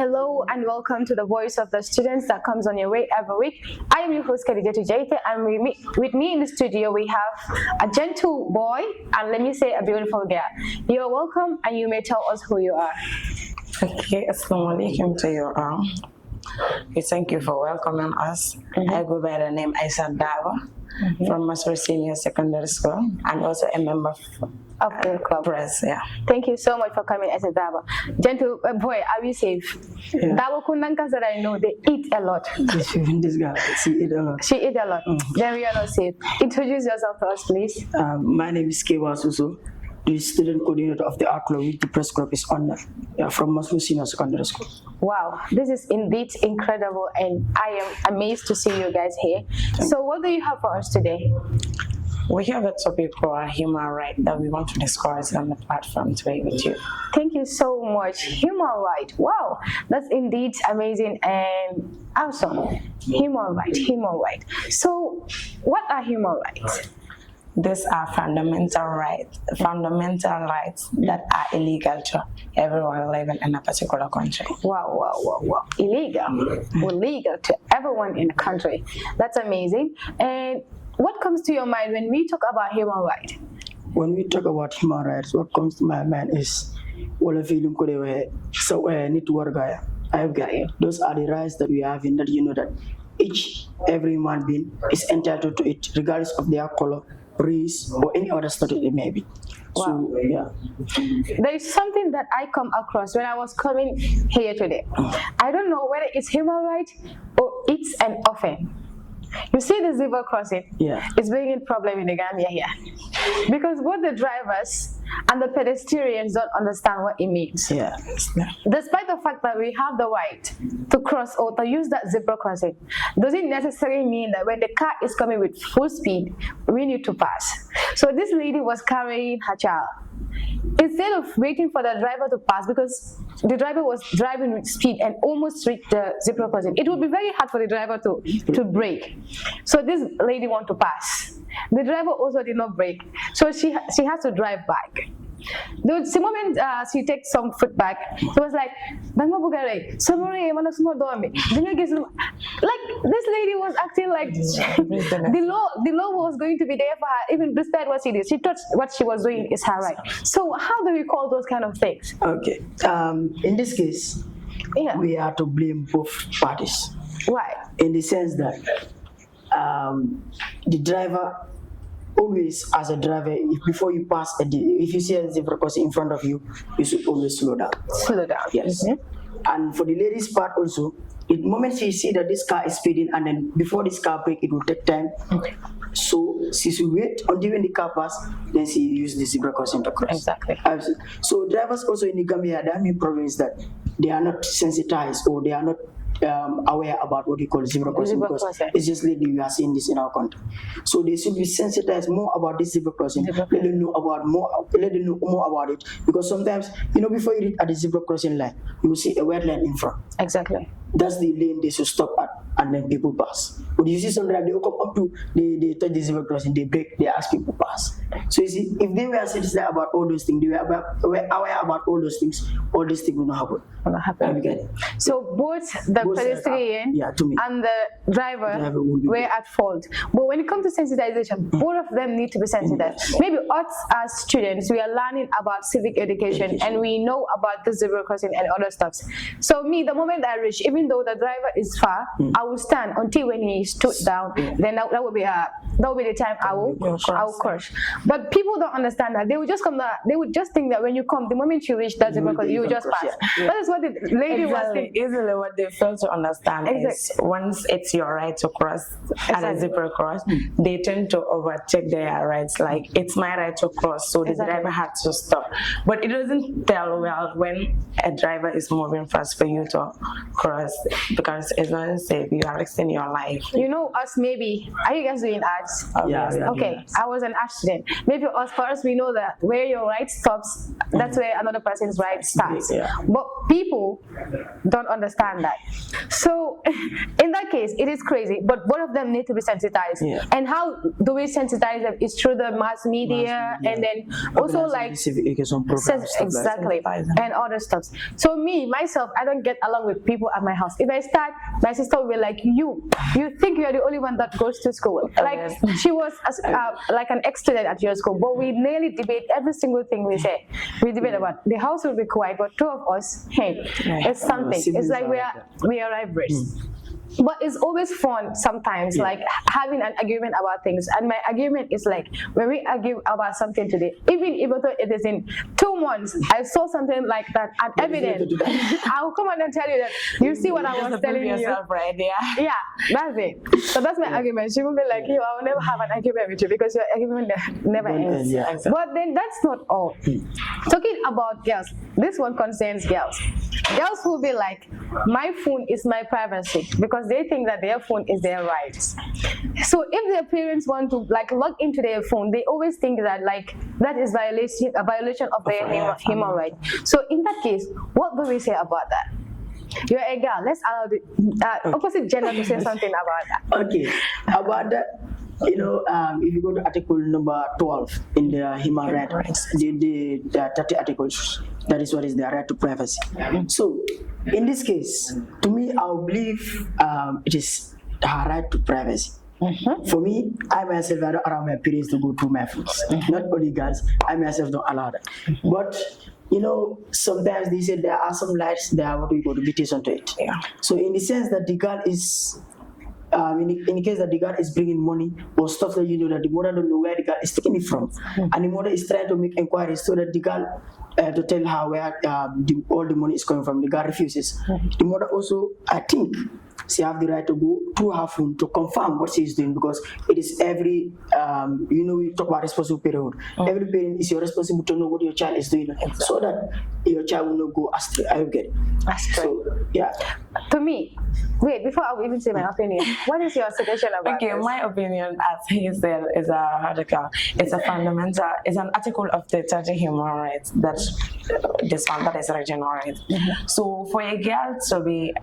Hello and welcome to the Voice of the Students that comes on your way every week. I am your host Khadija Tujaite, and with me in the studio we have a gentle boy and let me say a beautiful girl. You are welcome and you may tell us who you are. Okay, assalamu alaikum to you all. We thank you for welcoming us. I go by the name Aisa Dava from Masroor Senior Secondary School and also a member of the club. Press, yeah. Thank you so much for coming as a Dava. Gentle boy, are you safe? Yeah. Dava Kundankas that I know, they eat a lot. This girl, she eat a lot. She eat a lot. Then we are not safe. Introduce yourself to us, please. My name is Kewa Susu, the student coordinator of the art club with the press club is on from Masroor Senior Secondary School. Wow, this is indeed incredible and I am amazed to see you guys here. So what do you have for us today? We have a topic called human right that we want to discuss on the platform today with you. Thank you so much. Human right. Wow, that's indeed amazing and awesome. Human right, human right. So what are human rights? These are fundamental rights that are illegal to everyone living in a particular country. Wow. Illegal. Illegal to everyone in the country. That's amazing. And what comes to your mind when we talk about human rights? When we talk about human rights, what comes to my mind is all of you so need to work. Those are the rights that we have in that you know that every human being is entitled to it, regardless of their color, race, or any other status it may be. Wow. So yeah. There is something that I come across when I was coming here today. I don't know whether it's human right or it's an offense. You see the zebra crossing? Yeah. It's bringing a problem in the Gambia here. Because both the drivers and the pedestrians don't understand what it means. Yeah. Despite the fact that we have the right to cross or to use that zebra crossing, doesn't necessarily mean that when the car is coming with full speed, we need to pass. So this lady was carrying her child. Instead of waiting for the driver to pass, because the driver was driving with speed and almost reached the zebra crossing, it would be very hard for the driver to brake. So this lady wanted to pass. The driver also did not brake, so she has to drive back. The moment she takes some foot back, she was like, like this lady was acting like the law was going to be there for her, even despite what she did. She thought what she was doing is her right. So how do we call those kind of things? Okay. In this case, we are to blame both parties. Why? In the sense that the driver always, as a driver, before you pass if you see a zebra crossing in front of you, you should always slow down. Slow down. Yes. And for the lady's part also, the moment she see that this car is speeding and then before this car brake, it will take time. So she should wait until when the car pass, then she use the zebra crossing to cross. Exactly. So drivers also in the Gambia, the main problem is that they are not sensitized or they are not aware about what you call zebra crossing, because it's just lately we are seeing this in our country. So they should be sensitized more about this zebra crossing. Let them know more about it, because sometimes before you reach at the zebra crossing line, you will see a white line in front. Exactly. That's the lane they should stop at, and then people pass. But you see sometimes they come up to they touch the zebra crossing, they break, they ask people to pass. So you see, if they were sensitized about all those things, they were aware about all those things, all these things will not happen. So both the pedestrian and the driver were at fault. But when it comes to sensitization, both of them need to be sensitized. Maybe us as students, we are learning about civic education and we know about the zebra crossing and other stuff. So me, the moment I reach, even though the driver is far, I will stand until when he stood down. Then that will be the time I will crush. But people don't understand that. They would just come. They would just think that when you come, the moment you reach that zebra crossing, you will just pass. That is what the lady was saying. Easily, what they fail to understand is once it's your right to cross at a zebra cross, they tend to overtake their rights. Like, it's my right to cross, so the driver has to stop. But it doesn't tell well when a driver is moving fast for you to cross, because it's not safe. You are risking your life. You know, us maybe. Are you guys doing arts? Okay, I was an art student. Maybe for us, we know that where your right stops, that's where another person's right starts. But people don't understand that. So in that case, it is crazy, but both of them need to be sensitized. Yeah. And how do we sensitize them? Is through the mass media, and then also like civic education programs, stuff like exactly, that. and other stuff. So me myself, I don't get along with people at my house. If I start, my sister will be like, you think you are the only one that goes to school. Like she was like an ex-student at your school, but we nearly debate every single thing we say. We debate about the house will be quiet, but two of us, hey, it's something. It's like we are rivals. But it's always fun sometimes, like having an argument about things. And my argument is like, when we argue about something today, even if it is in 2 months, I saw something like that and evidence, I'll come on and tell you that, you see what I was telling you. Right there. Yeah, that's it. So that's my argument. She will be like, I will never have an argument with you because your argument never ends. Yeah. But then that's not all. Talking about girls, this one concerns girls. Girls will be like, my phone is my privacy, because they think that their phone is their rights. So if their parents want to like log into their phone, they always think that like that is a violation of their human right. So in that case, what do we say about that? You're a girl. Let's allow the opposite gender to say something about that. Okay, about that. If you go to article number 12 in the human rights, the 30 articles, that is what is the right to privacy. So, in this case, to me, I believe it is her right to privacy. For me, I myself, I don't allow my parents to go through my phones. Not only girls, I myself don't allow that. But sometimes they say there are some lights there, what we call limitation to it. Yeah. So, in the sense that the girl is. In the case that the girl is bringing money or stuff that that the mother don't know where the girl is taking it from, and the mother is trying to make inquiries so that the girl to tell her where all the money is coming from. The girl refuses. The mother also, I think, she have the right to go through her phone to confirm what she is doing, because it is every we talk about responsible parenthood. Every parent is your responsible to know what your child is doing, so that your child will not go astray. I get it. Astray. So, yeah. To me, wait, before I will even say my opinion, what is your suggestion about Okay, this? my opinion, as he said, is a article. It's a fundamental. It's an article of the 30 human rights that this one that is regional rights. So for a girl to be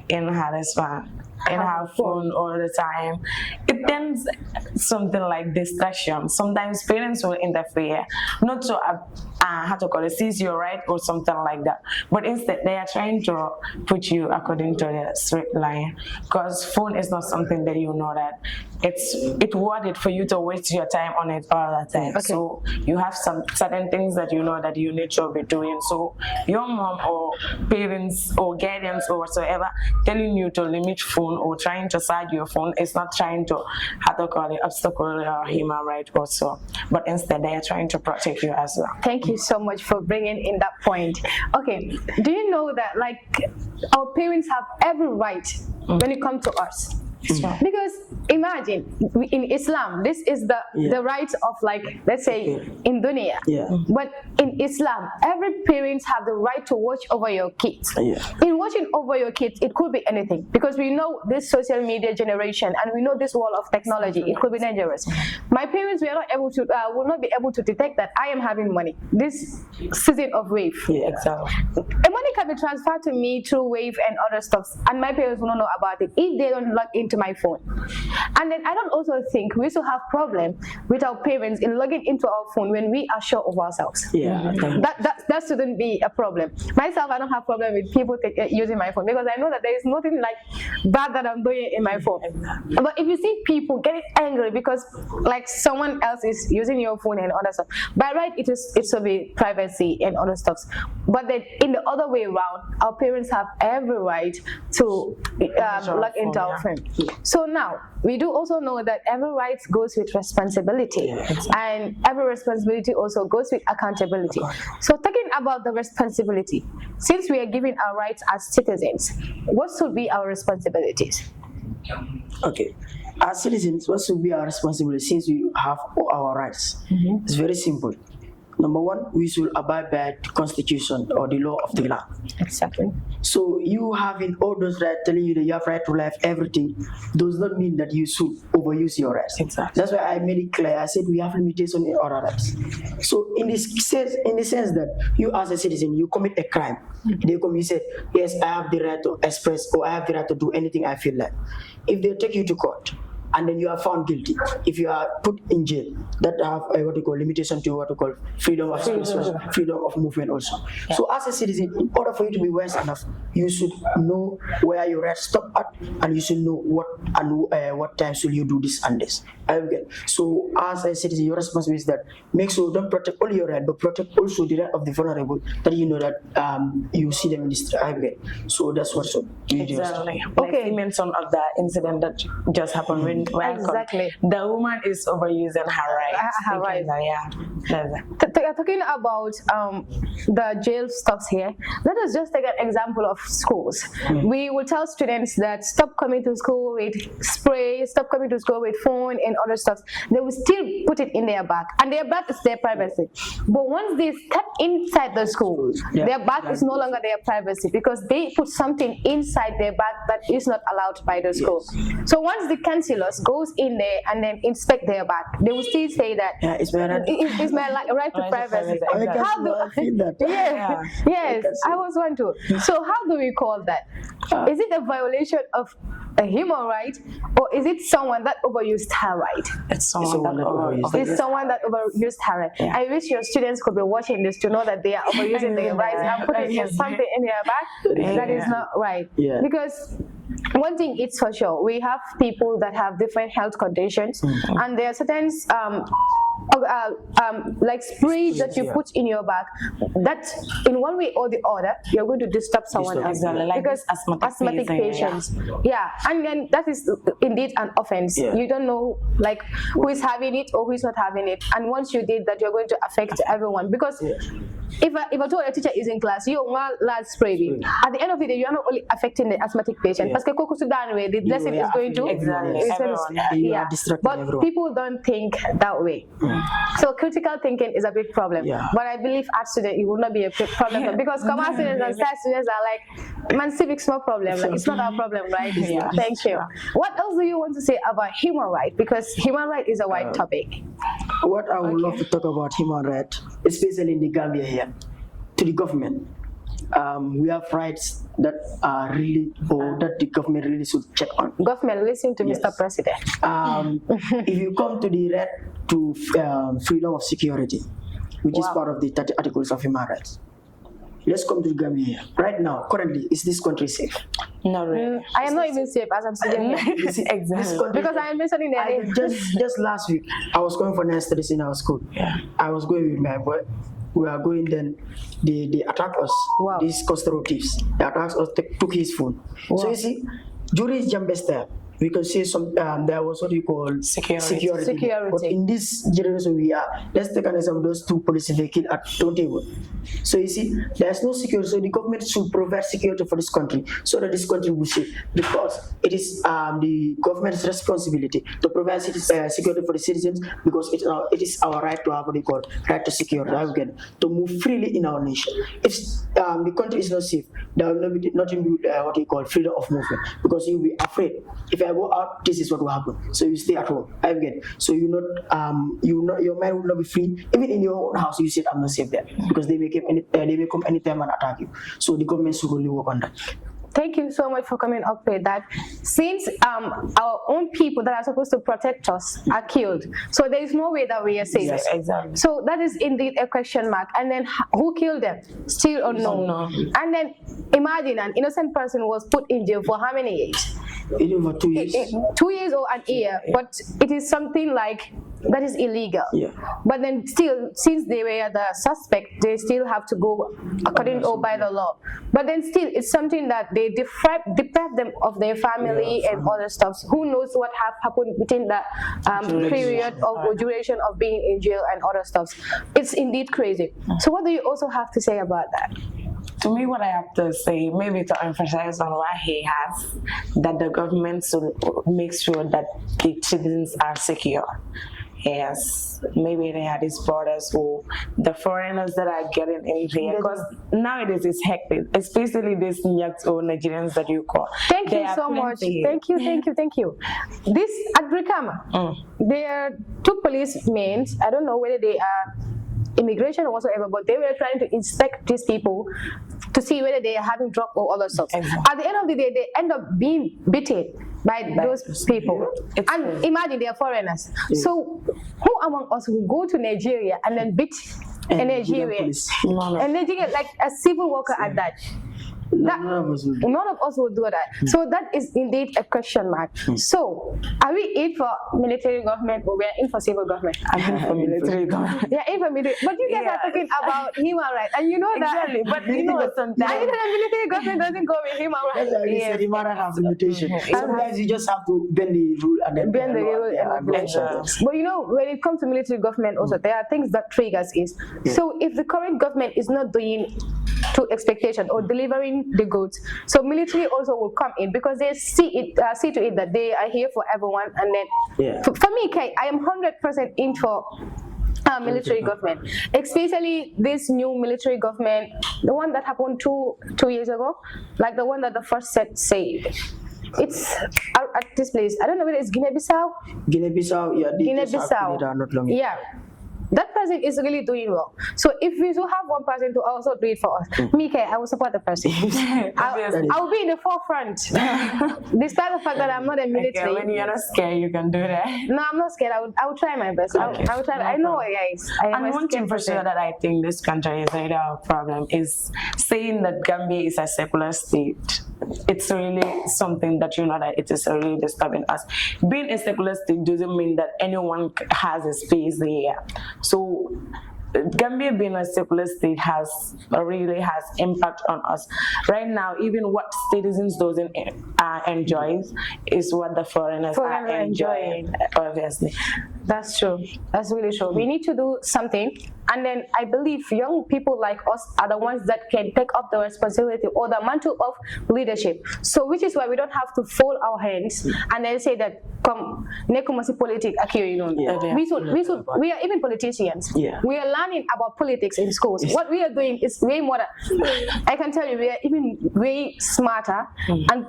in her phone all the time, it tends something like distraction. Sometimes parents will interfere, not to seize your right or something like that, but instead they are trying to put you according to the straight line, because phone is not something that that it's worth it for you to waste your time on it all the time. Okay. So you have some certain things that that you need to be doing. So your mom or parents or guardians or whatsoever telling you to limit phone or trying to side your phone is not trying to obstacle your human right also, but instead they are trying to protect you as well. Thank you so much for bringing in that point. Okay, do you know that like our parents have every right when it comes to us? Because imagine in Islam, this is the rights of, like, let's say in dunya. But in Islam, every parents have the right to watch over your kids. In watching over your kids, it could be anything, because we know this social media generation and we know this world of technology, it could be dangerous. My parents were not able to will not be able to detect that I am having money this season of wave. Exactly. And money can be transferred to me through wave and other stuff, and my parents will not know about it if they don't log into my phone. And then I don't also think we should have problem with our parents in logging into our phone when we are sure of ourselves. That shouldn't be a problem. Myself, I don't have problem with people using my phone, because I know that there is nothing like bad that I'm doing in my phone. But if you see people getting angry because like someone else is using your phone and other stuff, by right it should be privacy and other stuff. But then in the other way around, our parents have every right to log into our phone. So now we do also know that every right goes with responsibility, and every responsibility also goes with accountability. So talking about the responsibility, since we are given our rights as citizens, what should be our responsibilities? Okay, as citizens, what should be our responsibility since we have all our rights? It's very simple. Number one, we should abide by the constitution or the law of the land. Exactly. So you having all those rights, telling you that you have right to life, everything, does not mean that you should overuse your rights. Exactly. That's why I made it clear. I said we have limitations in other rights. So in this sense, in the sense that you as a citizen, you commit a crime, they come, you say, yes, I have the right to express or I have the right to do anything I feel like. If they take you to court, and then you are found guilty, if you are put in jail, that have what you call limitation to what you call freedom of expression, freedom of movement also. Yeah. So as a citizen, in order for you to be wise enough, you should know where your rights stop at, and you should know what time should you do this and this. So as a citizen, your responsibility is that make sure you don't protect only your right, but protect also the right of the vulnerable, that you know that you see them in the street. So that's what we do. Exactly. Okay. Like you mentioned of the incident that just happened when exactly. The woman is overusing her rights. Her rights. Yeah. Talking about the jail stops here, let us just take an example of schools. We will tell students that stop coming to school with spray, stop coming to school with phone and other stuff. They will still put it in their bag, and their bag is their privacy. But once they step inside the school, their bag is no longer their privacy, because they put something inside their bag that is not allowed by the school. So once the councillors goes in there and then inspect their bag, they will still say that it's my right to privacy. How do I feel that? Yes, I was one too. So how do we call that? Is it a violation of a human right, or is it someone that overused her right? It's someone that overused her right. I wish your students could be watching this to know that they are overusing their rights and putting something in their bag that is not right. Because one thing is for sure, we have people that have different health conditions, and there are certain like sprays that you put in your bag that in one way or the other you're going to disturb someone else, like because asthmatic patients, and then that is indeed an offense. You don't know like who is having it or who is not having it, and once you did that, you're going to affect everyone. Because if I told a teacher is in class, you want large spray, at the end of the day you are not only affecting the asthmatic patient, because the blessing is going to but people don't think that way. So critical thinking is a big problem. But I believe art students, it will not be a big problem, because commerce students and science students are like, man, civics no problem, like it's not our problem, right? Thank you. What else do you want to say about human right? Because human right is a wide topic. What I would love to talk about human right, especially in the Gambia here, to the government. We have rights that are really, or that the government really should check on. Government, listen to Mr. President. If you come to the right to freedom of security, which is part of the 30 articles of human rights. Let's come to the Gambia here. Right now, currently, is this country safe? No, really. I am not even safe as I'm sitting here. Exactly. Because I am mentioning their name. Just last week, I was going for night studies in our school. I was going with my boy. We are going, then they attack us. These custodial thieves. They attacked us, took his phone. So you see, during his jump time, we can see some there was what you call security. But in this generation we are, let's take an example of those two police they killed at Tontable. So you see, there's no security. So the government should provide security for this country, so that this country will safe. Because it is the government's responsibility to provide security for the citizens, because it is our right to have what you call right to security, again, to move freely in our nation. If the country is not safe, there will not be nothing what you call freedom of movement, because you will be afraid. If I go out, this is what will happen. So you stay at home. Again, so your mind will not be free. Even in your own house, you said I'm not safe there, because they may come anytime and attack you. So the government should really work on that. Thank you so much for coming up with that. Since our own people that are supposed to protect us are killed, so there is no way that we are safe. Yes, exactly. So that is indeed a question mark. And then who killed them? Still unknown. And then imagine an innocent person was put in jail for how many years? Over 2 years. 2 years or an year, but it is something like that is illegal. But then still, since they were the suspect, they still have to go according or by the law. But then still, it's something that they deprive them of their family and other stuff. Who knows what have happened within the period of duration of being in jail and other stuff. It's indeed crazy. So what do you also have to say about that? To me, what I have to say, maybe to emphasize on what he has, that the government should make sure that the citizens are secure. Yes, maybe they are these borders or the foreigners that are getting in here, because nowadays it's hectic, especially these Nyaks or Nigerians that you call. Thank They you are so much. plenty. Thank you. This at Brikama, there are two policemen. I don't know whether they are immigration or whatsoever, but they were trying to inspect these people to see whether they are having drug or other stuff. Exactly. At the end of the day, they end up being beaten by those people. And imagine they are foreigners. So who among us will go to Nigeria and then beat a Nigerian? And Nigeria, like a civil worker at that. None of us will do that. So that is indeed a question mark. So are we in for military government or we are in for civil government? I'm in for military government. Yeah, in for military. But you guys are talking about human rights, and you know that. Exactly. But you know sometimes. And you know the military government doesn't go with human rights. Yes. The matter has limitation. Sometimes you just have to bend the rule and then bend the rule and regulation. But you know, when it comes to military government, also there are things that triggers is. So if the current government is not doing to expectation or delivering the goods, so military also will come in because they see to it that they are here for everyone. And then for me, Kay, I am 100% in for military government, especially this new military government, the one that happened two years ago, like the one that the first set said. It's at this place. I don't know whether it's Guinea-Bissau. Guinea-Bissau, yeah. Guinea-Bissau. Yeah. That person is really doing well. So if we should have one person to also do it for us, Mika, I will support the person. I will be in the forefront. Despite the fact that I'm not a military. Okay, when you're not scared, you can do that. No, I'm not scared. I will try my best. I will try. I know, guys. And one thing for sure that I think this country is really our problem is saying that Gambia is a secular state. It's really something that you know that it is really disturbing us. Being a secular state doesn't mean that anyone has a space there. So Gambia being a secular state really has impact on us. Right now, even what citizens doesn't enjoy is what the foreigners are enjoying, obviously. That's true. That's really true. We need to do something. And then I believe young people like us are the ones that can take up the responsibility or the mantle of leadership. So which is why we don't have to fold our hands and then say that come nekumasi politic we are even politicians. We are learning about politics in schools. What we are doing is way more I can tell you we are even way smarter and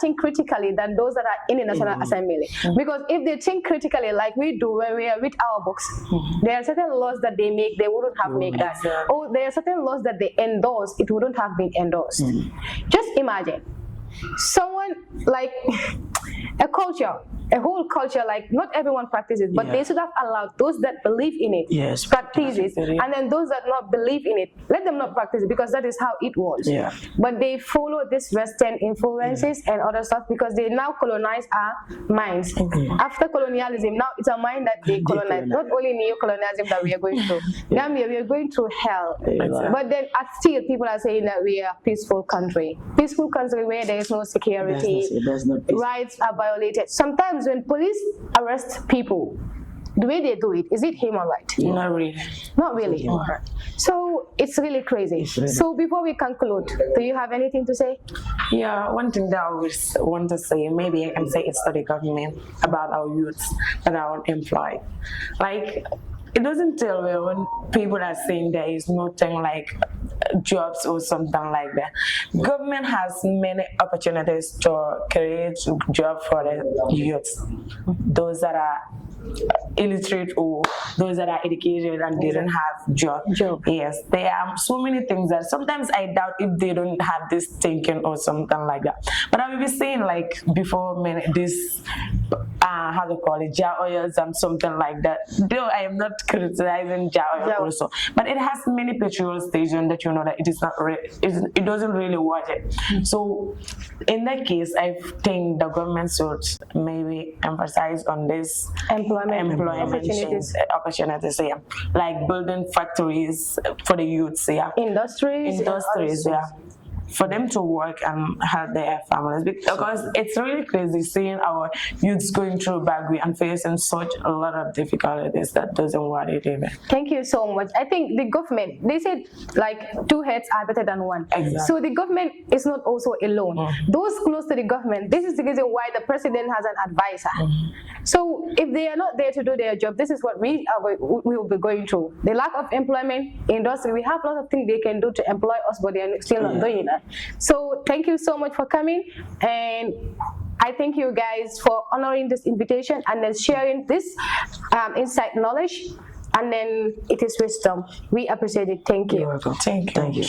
think critically than those that are in the National Assembly. Because if they think critically like we do when we are with our books, there are certain laws that they make, they wouldn't have made that. Or there are certain laws that they endorse, it wouldn't have been endorsed. Just imagine someone like a whole culture, like not everyone practices, but they should have allowed those that believe in it practice it, and then those that not believe in it, let them not practice it, because that is how it was. But they follow this Western influences and other stuff because they now colonize our minds. After colonialism, now it's a mind that they colonize. Not only neo-colonialism that we are going through. Gambia, we are going through hell. But then still people are saying that we are a peaceful country where there is no security, rights are violated. Sometimes when police arrest people, the way they do it, is it human right? Not really. Not really. So it's really crazy. So before we conclude, do you have anything to say? Yeah, one thing that I always want to say, maybe I can say it's to the government about our youths that are unemployed. Like, it doesn't tell me when people are saying there is nothing like jobs or something like that. Government has many opportunities to create jobs for the youths, those that are illiterate or those that are educated and didn't have job. Yes, there are so many things that sometimes I doubt if they don't have this thinking or something like that. But I will be saying like before this how to call it, jar oils and something like that. Though I am not criticizing jar oil also, but it has many petrol stations that you know that it is not it doesn't really worth it. So in that case, I think the government should maybe emphasize on this employment opportunities, like building factories for the youths, industries, for them to work and help their families, because it's really crazy seeing our youths going through Bagui and facing such a lot of difficulties that doesn't want it even. Thank you so much. I think the government, they said like two heads are better than one. Exactly. So the government is not also alone. Those close to the government, this is the reason why the president has an advisor. So if they are not there to do their job, this is what we will be going through. The lack of employment industry, we have lots of things they can do to employ us, but they are still not doing that. So thank you so much for coming, and I thank you guys for honoring this invitation and then sharing this inside knowledge, and then it is wisdom. We appreciate it. Thank you. You're welcome. Thank you.